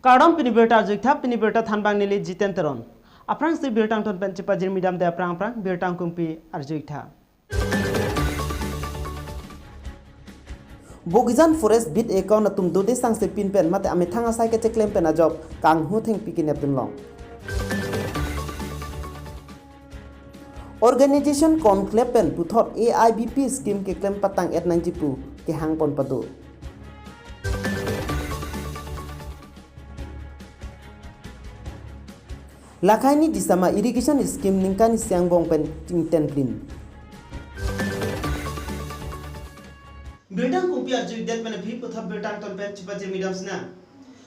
Kardom pini berta jikta pini berta thanbang nili jiten teron. Aprang si bertang ton pen cepat jir midam de aprang bertang kumpi arjikta. Bogizan forest bit ekon atum dode sang se pin pen mate ame thanga sai ke cheklem pen a job kang hu theng pikin apun long. Organization conclave pen puthot AIBP scheme ke klem patang et nang jipu ke hang pon padu. Lakai ni disama irrigation scheme ningkan siang bong pen tingten plin. Bertang kumpi arju det pen bhi puthot bertang ton pen cepat jir midam sna.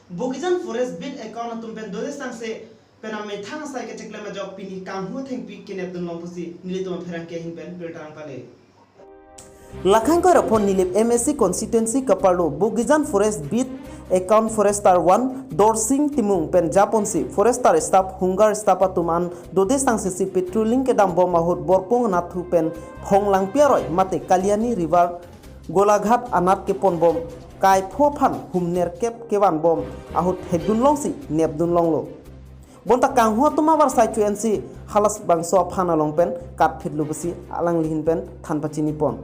Bogizan forest bit ekon atum pen dode sang se pename thang sai ke cheklema job pini kam hu theng pi kinep dun lompusi nilitum pherang ke hin pen bertang pale lakhang ko rapon nilip MSC constituency kapalo Bogizan forest bit account forester 1 dorsing timung pen japonsi forester staff hungar staff atuman dode sangse si patrolling ke dam bom mahut borpong nathu pen phonglang piaroi mate kaliani river golaghat anat ke pon bom kai phophan humner kep kewan bom ahut hedun longsi nepdun longlo bonta kang ho tuma war sai chuensi halas bangso phana longpen kat phitlu basi alang lihin pen than pachini pon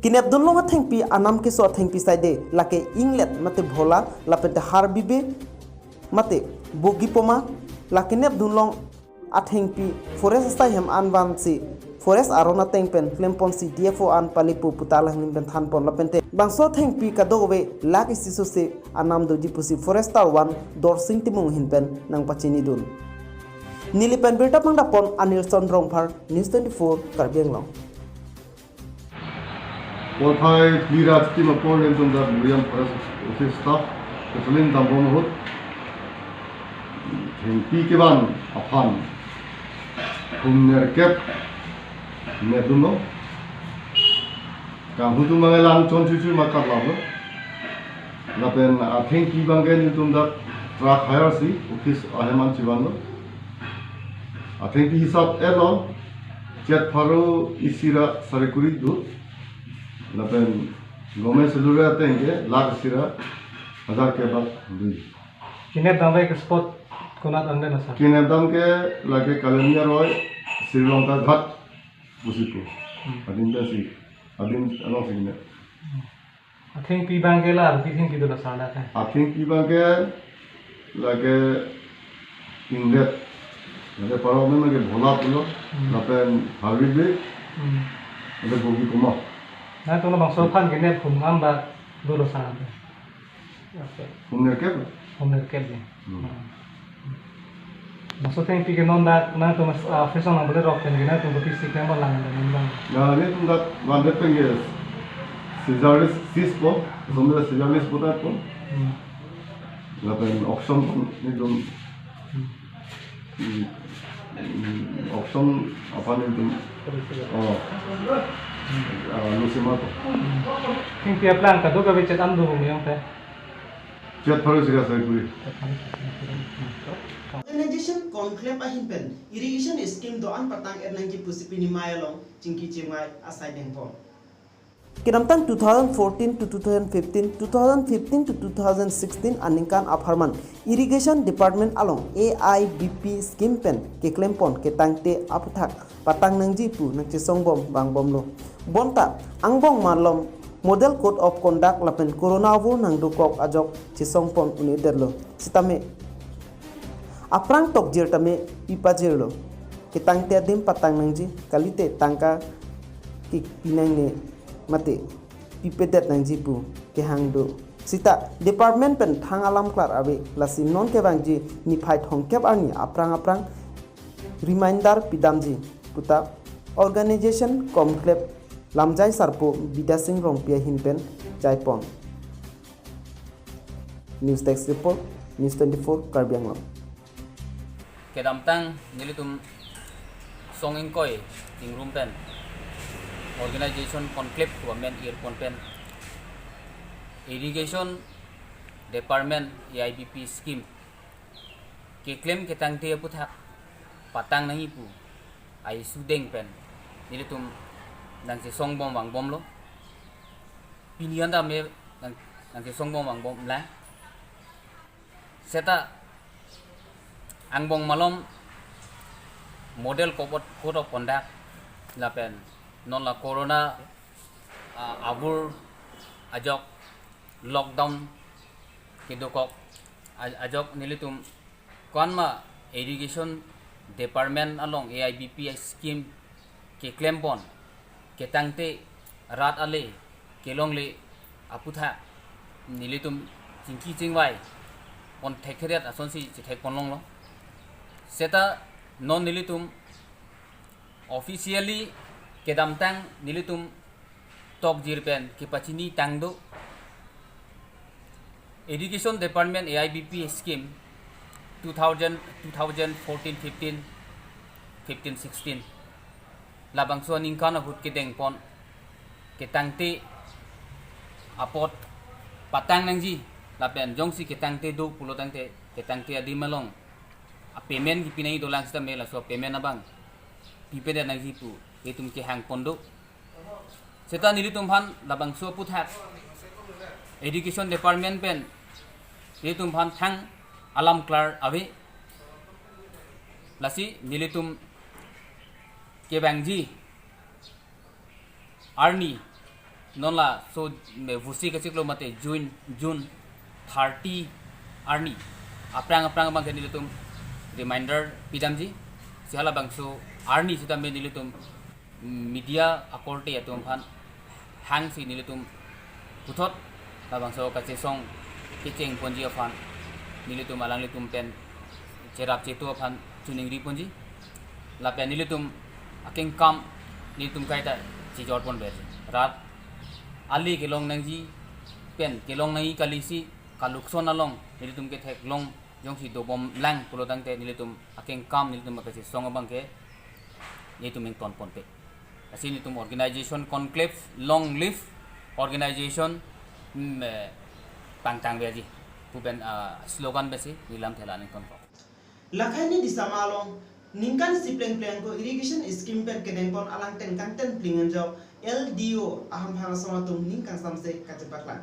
kinep dun longa thengpi anam ke so thengpi sai de lake inglet mate bhola lapete harbibe mate bogi poma lakinep dun long athengpi forest sai hem anbansi forest arona tengpen flempon si dfo an palipu putalang limpen than pon lapente bangso thengpi kadobe laki sisu se anam do jipusi forester 1 dorsing timung hinpen nang pachini dun nilipen berta pangda pon anil sondrong phar news 24 Karbi ANGLONG Qualified leaders team appointed from the William Forest Office staff, the Salim Dambon Hood, Pikivan upon whom near kept Neduno, Kahutu Mangalan Chonchu Makalabu, Lapen, I think Ibangan into that track hierarchy, Office Aheman Chivano. I think he's up Elon, Jet Paro Isira Sarekuri do. Lapen gomen selura tenge lag sira हजार के बाद दुई किनेप दाम के spot कोना अंदर ना sir किनेप दाम के लागे कलोनिया रॉय श्रीलंका घाट बुसिको अदिन बेसी अदिन अनो सिने आई थिंक पी बैंक के ला आई थिंक किदो साडा था आई थिंक पी बैंक के लागे इंग्लैंड लागे परम में के भोला पुलो लापेन हावी बे लागे गोगी कुमा ना तो ना बंसो फान के ने फुम हम बा दो साडा Humner keb? Humner keb ni. Maksud yang pikir non dak, na tu mas fashion ang boleh rock kan, na tu bukti sikit yang balang dan balang. Nah, ni tu dak bandar pengen sejarah sispo, sebenarnya sejarah sispo tak pun. Lapan auction ni tu auction apa ni tu? Oh, lusi mato. Yang tiap lang kado kabe chat am dulu ni yang teh. Jet Paris ka sai puri. Organization conclave ahin pen irrigation scheme do an patang ernang ki pusipini mayalong chingki chimai asai dengpon. Kinamtang 2014 to 2015, 2015 to 2016 aningkan aparman irrigation department along AIBP scheme pen ke klempon ke tangte aputhak patang nangji pu nangchi songbom bangbom lo. Bonta angbong malom Model Code of Conduct lapen Corona wo nang dukok ajok chisongpon uniderlo sitame aprang tok jirtame ipajirlo kitang te dim patang nangji kalite tangka ki pinangne mate pipedet nangji pu ke hangdo sita department pen thang alam klar abe lasi non ke bangji ni phai thongkep ani aprang reminder pidamji puta organization conclave Lamjai Sarpo Bidasing Rongpia Hinpen Jaipon News Text Report News 24 Karbi ANGLONG Kedamtang nilitum songing koi ting rumpen organization conclave government earphone pen irrigation department AIBP scheme ke claim ketang te putha patang nahi pu ai sudeng pen nilitum nang si songbom wang bom lo pinian da me nang si songbom wang bom la seta angbong malom model code of conduct lapen non la corona abur ajok lockdown kidokok ajok nilitum konma irrigation department along AIBP scheme ke claim pon ke tangte rat ale kelong le aputha nilitum jingki jingwai pon thekhet ason si thek ponlong lo seta non nilitum officially kedam tang nilitum tok jirpen ke pachini tangdo Education Department AIBP scheme 2014-15, 15-16 labang so ningkan hut ke dengpon ke tangte apot patang nangji lapen jongsi ke tangte do pulo tangte ke tangte adi malong a payment ki pinai dolang sta mela so payment abang pipeda nangji pu etum ke hang pondo seta nilitum phan labang so puthat Education Department pen nilitum phan thang alam klar ave lasi nilitum ke bangji arni nonla so vusi ka siklo mate June 30 arni aprang bang nilitum reminder pidamji sihala bangso arni sita me nilitum media akorte atum phan hang si nilitum puthot labang so ka chesong kicheng ponji afan nilitum alang litum pen cerap cetu afan tuning ri ponji lapen nilitum akeng kam nilitum kaita chijor pon be rat ali kelong nangji pen kelong nai kalisi kalukson along nilitum ke thek long jongsi do bom lang pulo tangte nilitum akeng kam nilitum ka chesong abang ke nilitum ing ton pon pe asin nilitum organization conclave long live organization pangtang beji puben slogan besi nilam thela ni kon lakhani disamalong ningkan si pleng ko irrigation scheme per kedengpon alang ten kanten plingan jaw LDO aham hang sonatum ningkan samse kachepaklan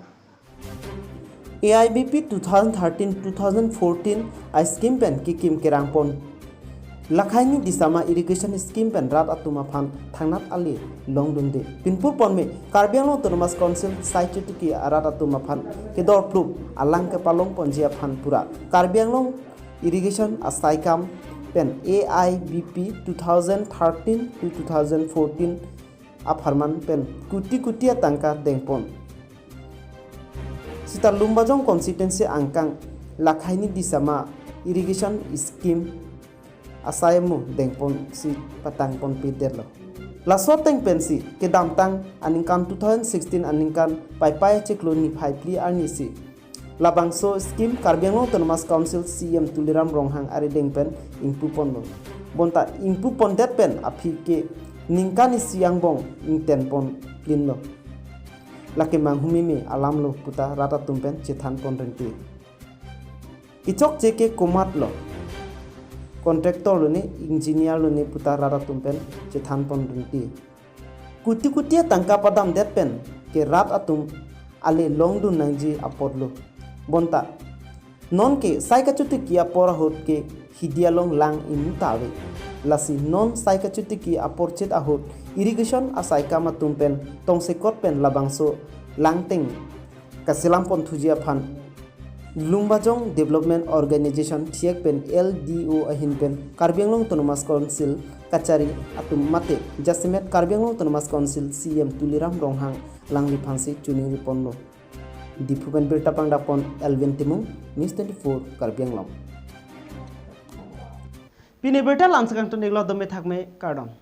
AIBP 2013-2014 a scheme pen kikim kerangpon lakhani disama irrigation scheme pen rat atuma phan thangnat ali longdunde pinpur ponme Karbi Anglong Autonomous Council saititi ki arat atuma phan kedor proof alang ke palong ponjia phan pura Karbi Anglong irrigation asaikam pen AIBP 2013-2014 apharman pen kuti tangka dengpon sita lumbajong constituency angkang lakhani disama irrigation scheme asaimu dengpon si patang pon piterlo laso teng pensi ke damtang aningkan 2016 aningkan pai chikloni phaipli arni si labangso scheme Karbi Anglong Autonomous Council CM Tuliram Ronghang ari dengpen ingpu ponno bonta ingpu pon det pen aphi ke ningkani siangbong ingten pon linlo lake manghumi me alam lo puta rata tumpen chethan pon renti ichok jeke komat lo contractor lo ne engineer lo ne puta rara tumpen chethan pon renti kuti tangka padam det pen ke rat atum ale longdu nangji apod lo bonta non ke saikachuti ki apora hot ke hidialong lang imutawe lasi non saikachuti ki aporchet ahot irrigation asaika matumpen tongsekot pen labangso langteng kasilam pon thujia phan Lumbajong Development Organization thiek pen LDO ahin pen Karbi Anglong Autonomous Council kachari atum mate jasimet Karbi Anglong Autonomous Council CM Tuliram Ronghang langli phansi chuning riponno dipuben berta pangdapon Elvin Timung News.News Karbi Anglong Pine berta lansakang to neglo dome thakme kardon